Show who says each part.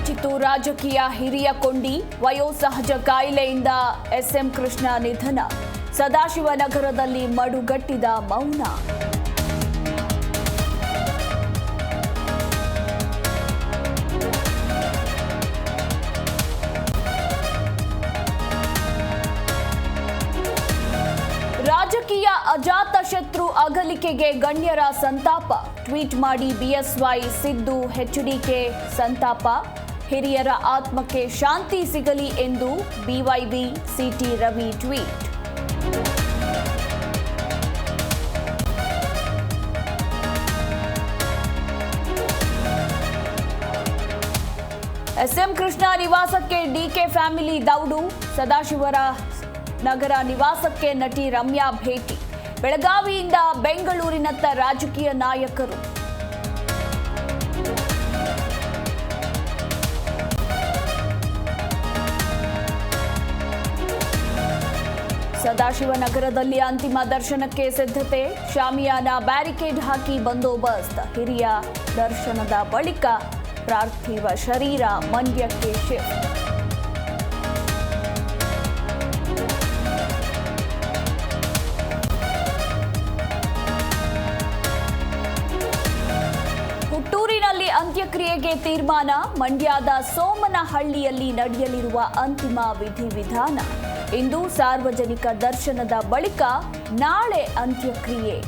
Speaker 1: ಬೆಚ್ಚಿತು ರಾಜಕೀಯ ಹಿರಿಯ ಕೊಂಡಿ. ವಯೋಸಹಜ ಕಾಯಿಲೆಯಿಂದ ಎಸ್ಎಂ ಕೃಷ್ಣ ನಿಧನ. ಸದಾಶಿವನಗರದಲ್ಲಿ ಮಡುಗಟ್ಟಿದ ಮೌನ. ರಾಜಕೀಯ ಅಜಾತ ಶತ್ರು ಅಗಲಿಕೆಗೆ ಗಣ್ಯರ ಸಂತಾಪ. ಟ್ವೀಟ್ ಮಾಡಿ ಬಿಎಸ್ವೈ ಸಿದ್ದು ಎಚ್ಡಿಕೆ ಸಂತಾಪ. ಹಿರಿಯರ ಆತ್ಮಕ್ಕೆ ಶಾಂತಿ ಸಿಗಲಿ ಎಂದು ಬಿವೈಬಿ CT Ravi tweet. SM Krishna ನಿವಾಸಕ್ಕೆ ಡಿಕೆ ಫ್ಯಾಮಿಲಿ ದೌಡು. ಸದಾಶಿವರ ನಗರ ನಿವಾಸಕ್ಕೆ ನಟಿ ರಮ್ಯಾ ಭೇಟಿ. ಬೆಳಗಾವಿಯಿಂದ ಬೆಂಗಳೂರಿನತ್ತ ರಾಜಕೀಯ ನಾಯಕರು. ಸದಾಶಿವನಗರದಲ್ಲಿ ಅಂತಿಮ ದರ್ಶನಕ್ಕೆ ಸಿದ್ಧತೆ. ಶಾಮಿಯಾನ ಬ್ಯಾರಿಕೇಡ್ ಹಾಕಿ ಬಂದೋಬಸ್ತ್. ಹಿರಿಯ ದರ್ಶನದ ಬಳಿಕ ಪಾರ್ಥಿವ ಶರೀರ ಮಂಡ್ಯಕ್ಕೆ ಶಿಫ್ಟ್. ಹುಟ್ಟೂರಿನಲ್ಲಿ ಅಂತ್ಯಕ್ರಿಯೆಗೆ ತೀರ್ಮಾನ. ಮಂಡ್ಯದ ಸೋಮನಹಳ್ಳಿಯಲ್ಲಿ ನಡೆಯಲಿರುವ ಅಂತಿಮ ವಿಧಿವಿಧಾನ. ಇಂದು ಸಾರ್ವಜನಿಕ ದರ್ಶನದ ಬಳಿಕ ನಾಳೆ ಅಂತ್ಯಕ್ರಿಯೆ.